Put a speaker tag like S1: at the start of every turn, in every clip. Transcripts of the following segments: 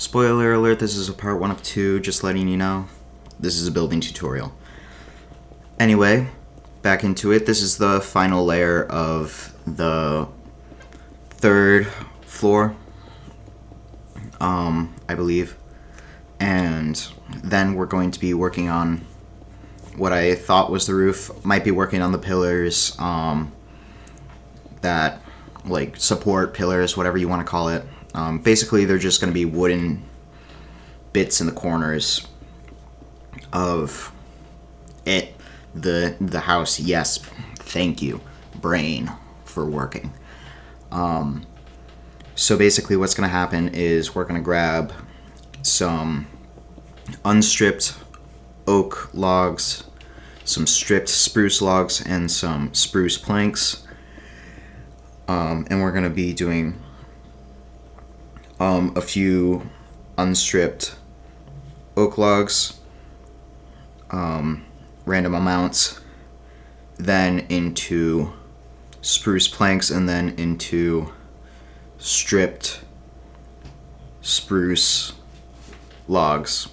S1: Spoiler alert, this is a part 1 of 2, just letting you know. This is a building tutorial. Anyway, back into it. This is the final layer of the third floor, I believe. And then we're going to be working on what I thought was the roof. Might be working on the pillars, that, like, support pillars, whatever you want to call it. Basically, they're just going to be wooden bits in the corners of it, the house. Yes, thank you, brain, for working. So basically what's going to happen is we're going to grab some unstripped oak logs, some stripped spruce logs, and some spruce planks. And we're going to be doing a few unstripped oak logs, random amounts, then into spruce planks, and then into stripped spruce logs.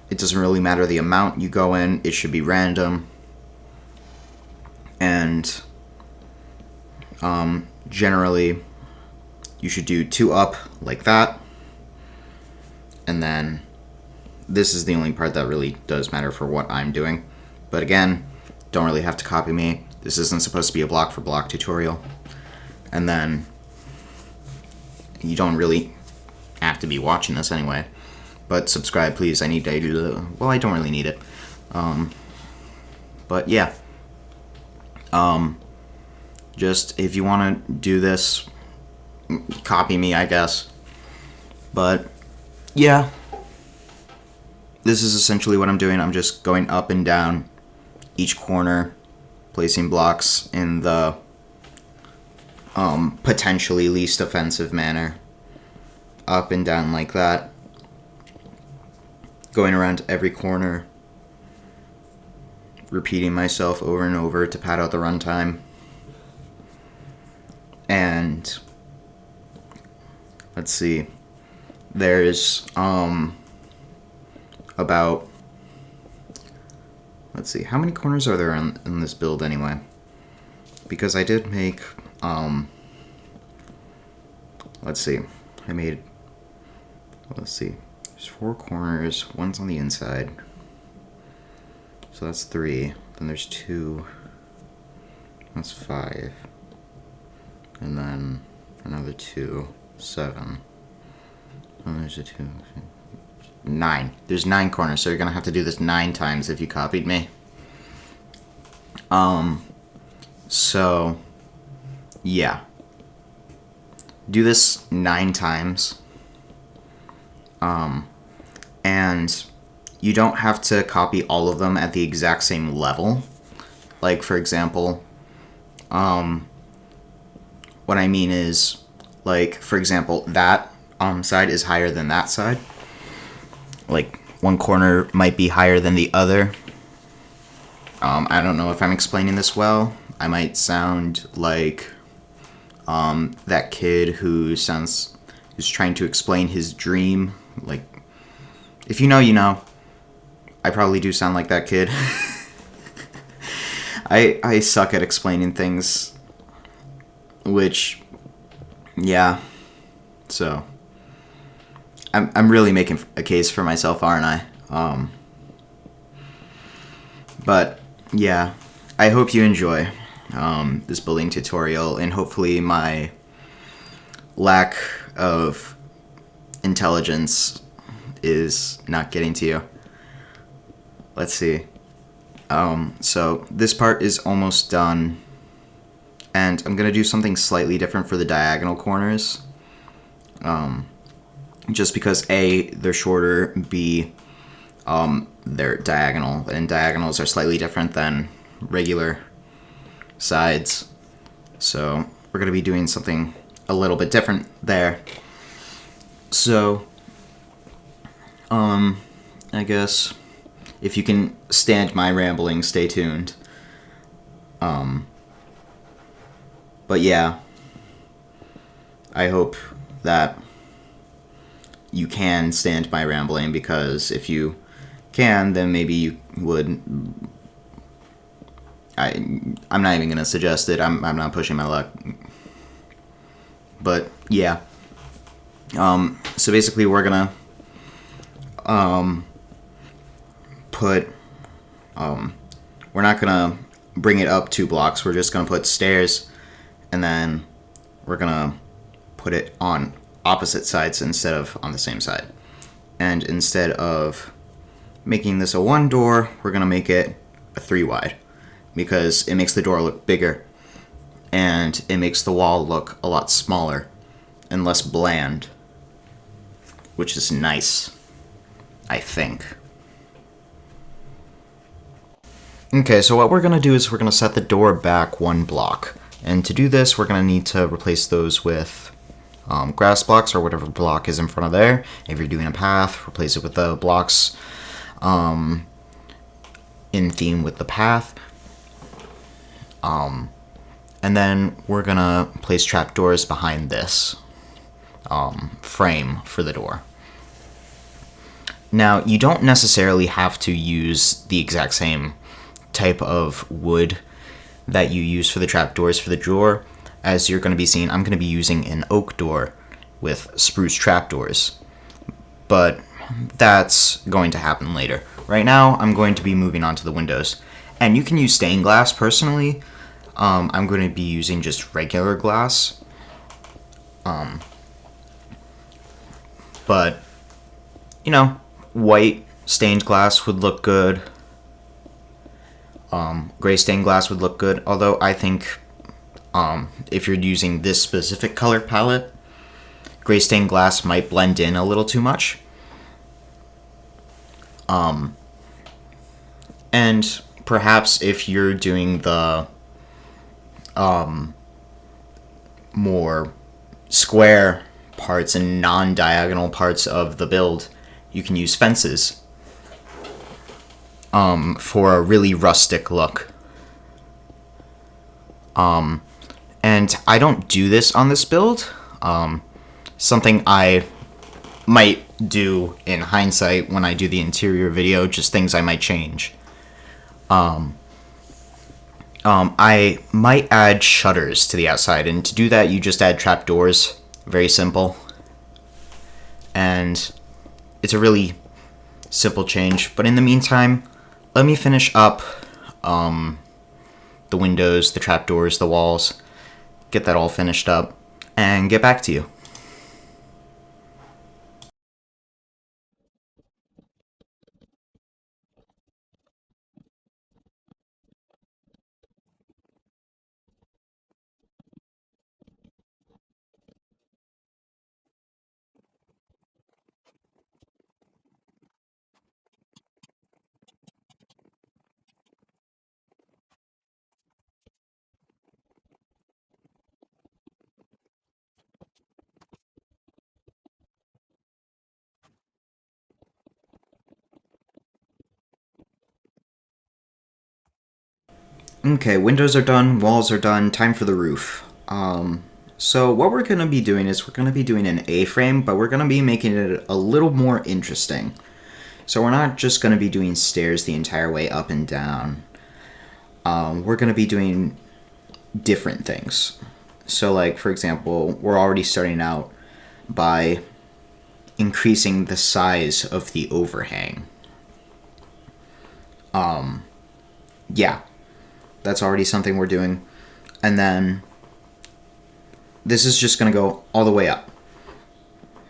S1: It doesn't really matter the amount you go in, it should be random. And generally you should do 2 up like that, and then this is the only part that really does matter for what I'm doing. But again, don't really have to copy me. This isn't supposed to be a block for block tutorial. And then you don't really have to be watching this anyway. But subscribe, please. I need well, I don't really need it. But yeah. Just if you want to do this, copy me, I guess. But yeah, this is essentially what I'm doing. I'm just going up and down each corner, placing blocks in the potentially least offensive manner, up and down like that, going around every corner, repeating myself over and over to pad out the runtime. And let's see, there's about, let's see, how many corners are there in this build anyway? Because I did make, let's see, let's see, there's 4 corners, one's on the inside, so that's 3, then there's 2, that's 5, and then another 2, 7, and there's a 2, 9. There's 9 corners, so you're gonna have to do this 9 times if you copied me. So yeah, do this 9 times. And you don't have to copy all of them at the exact same level. Like, for example, what I mean is, like, for example, that side is higher than that side. Like, one corner might be higher than the other. I don't know if I'm explaining this well. I might sound like that kid who's trying to explain his dream. Like, if you know, you know. I probably do sound like that kid. I suck at explaining things, which, yeah, so I'm really making a case for myself, aren't I? But yeah, I hope you enjoy this building tutorial, and hopefully my lack of intelligence is not getting to you. Let's see. So this part is almost done, and I'm gonna do something slightly different for the diagonal corners. Just because A, they're shorter, B, they're diagonal, and diagonals are slightly different than regular sides. So we're gonna be doing something a little bit different there. So, I guess if you can stand my rambling, stay tuned. But yeah, I hope that you can stand by rambling, because if you can, then maybe you would. I'm not even gonna suggest it. I'm not pushing my luck. But yeah. So basically, we're gonna put. We're not gonna bring it up 2 blocks. We're just gonna put stairs, and then we're gonna put it on opposite sides instead of on the same side. And instead of making this a 1 door, we're gonna make it a 3 wide, because it makes the door look bigger, and it makes the wall look a lot smaller and less bland, which is nice, I think. Okay, so what we're going to do is we're going to set the door back 1 block. And to do this, we're going to need to replace those with grass blocks, or whatever block is in front of there. If you're doing a path, replace it with the blocks in theme with the path. And then we're going to place trapdoors behind this frame for the door. Now, you don't necessarily have to use the exact same type of wood that you use for the trapdoors for the door. As you're going to be seeing, I'm going to be using an oak door with spruce trapdoors, but that's going to happen later. Right now, I'm going to be moving on to the windows, and you can use stained glass. Personally, I'm going to be using just regular glass, but you know, white stained glass would look good. Gray stained glass would look good, although I think if you're using this specific color palette, gray stained glass might blend in a little too much. And perhaps if you're doing the more square parts and non-diagonal parts of the build, you can use fences for a really rustic look. And I don't do this on this build. Something I might do in hindsight when I do the interior video, just things I might change. I might add shutters to the outside, and to do that you just add trapdoors. Very simple. And it's a really simple change. But in the meantime, let me finish up the windows, the trapdoors, the walls, get that all finished up, and get back to you. Okay, windows are done, walls are done, time for the roof. So what we're going to be doing is we're going to be doing an A-frame, but we're going to be making it a little more interesting. So we're not just going to be doing stairs the entire way up and down. We're going to be doing different things. So like, for example, we're already starting out by increasing the size of the overhang. Yeah, that's already something we're doing. And then this is just going to go all the way up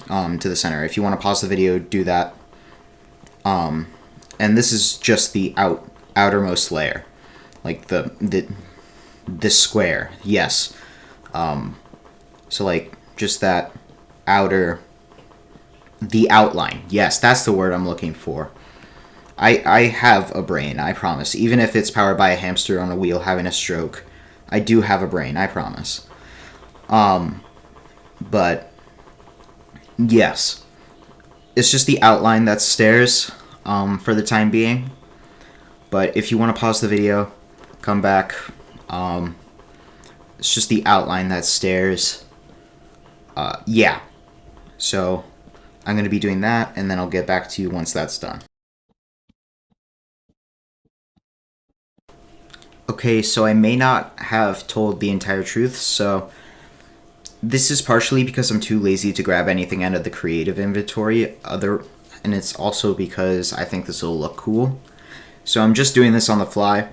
S1: to the center. If you want to pause the video, do that. And this is just the outermost layer, like this square. Yes. So like just that the outline. Yes, that's the word I'm looking for. I have a brain, I promise. Even if it's powered by a hamster on a wheel having a stroke, I do have a brain, I promise. But yes, it's just the outline that's stairs for the time being. But if you want to pause the video, come back. It's just the outline that's stairs. Yeah. So I'm going to be doing that, and then I'll get back to you once that's done. Okay, so I may not have told the entire truth, so this is partially because I'm too lazy to grab anything out of the creative inventory, and it's also because I think this will look cool. So I'm just doing this on the fly.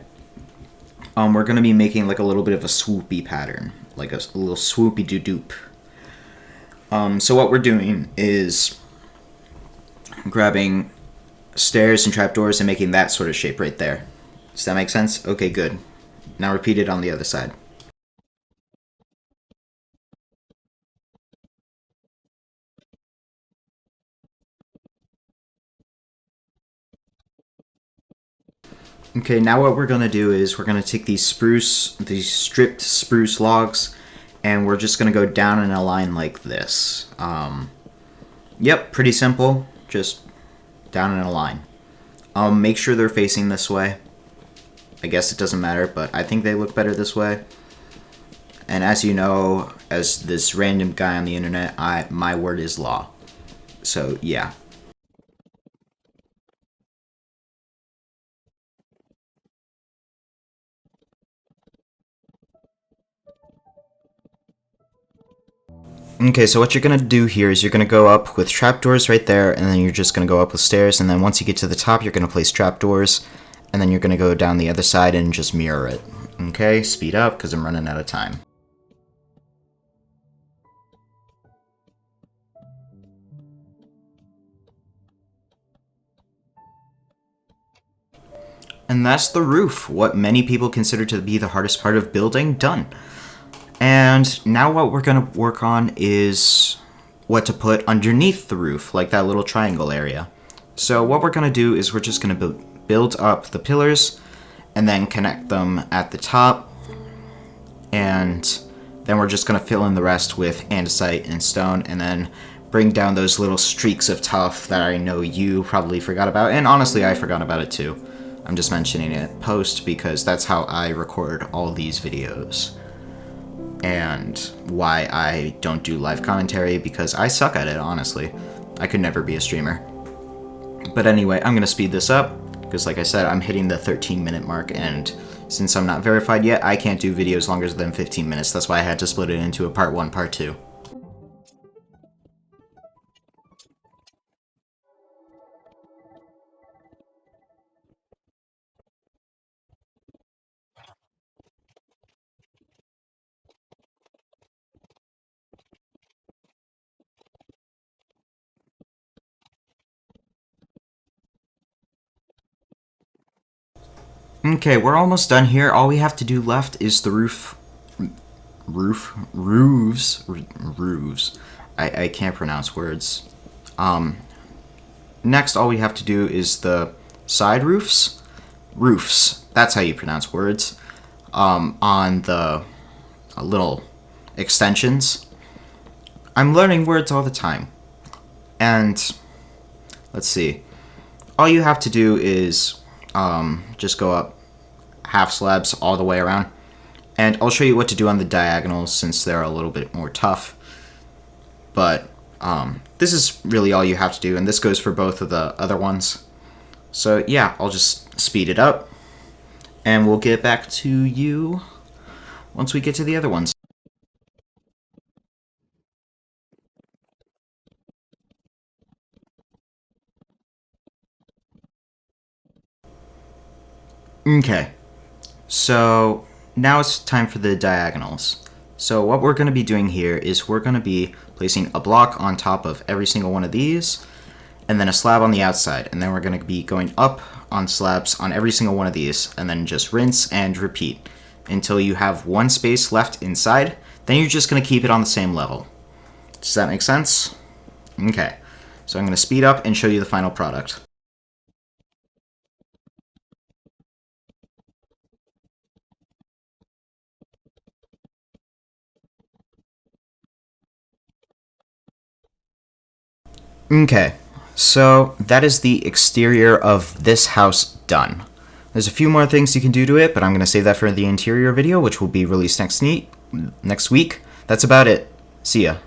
S1: We're going to be making like a little bit of a swoopy pattern, like a little swoopy doo-doop. So what we're doing is grabbing stairs and trapdoors and making that sort of shape right there. Does that make sense? Okay, good. Now repeat it on the other side. Okay, now what we're gonna do is we're gonna take these stripped spruce logs, and we're just gonna go down in a line like this. Yep, pretty simple. Just down in a line. Make sure they're facing this way. I guess it doesn't matter, but I think they look better this way. And as you know, as this random guy on the internet, my word is law. So yeah. Okay, so what you're going to do here is you're going to go up with trapdoors right there, and then you're just going to go up with stairs, and then once you get to the top, you're going to place trapdoors, and then you're going to go down the other side and just mirror it. Okay, speed up, because I'm running out of time. And that's the roof, what many people consider to be the hardest part of building, done. And now what we're going to work on is what to put underneath the roof, like that little triangle area. So what we're going to do is we're just going to build up the pillars and then connect them at the top. And then we're just going to fill in the rest with andesite and stone, and then bring down those little streaks of tuff that I know you probably forgot about. And honestly, I forgot about it too. I'm just mentioning it post because that's how I record all these videos. And why I don't do live commentary, because I suck at it, honestly. I could never be a streamer. But anyway, I'm going to speed this up, because like I said, I'm hitting the 13-minute mark, and since I'm not verified yet, I can't do videos longer than 15 minutes. That's why I had to split it into a part 1, part 2. Okay, we're almost done here. All we have to do left is the roofs. I can't pronounce words. Next, all we have to do is the side roofs. Roofs, that's how you pronounce words. On the little extensions. I'm learning words all the time. And, let's see. All you have to do is just go up half slabs all the way around. And I'll show you what to do on the diagonals since they're a little bit more tough. But this is really all you have to do, and this goes for both of the other ones. So yeah, I'll just speed it up, and we'll get back to you once we get to the other ones. Okay, so now it's time for the diagonals. So what we're going to be doing here is we're going to be placing a block on top of every single one of these, and then a slab on the outside, and then we're going to be going up on slabs on every single one of these, and then just rinse and repeat until you have one space left inside. Then you're just going to keep it on the same level. Does that make sense? Okay, so I'm going to speed up and show you the final product. Okay, so that is the exterior of this house done. There's a few more things you can do to it, but I'm going to save that for the interior video, which will be released next week. That's about it. See ya.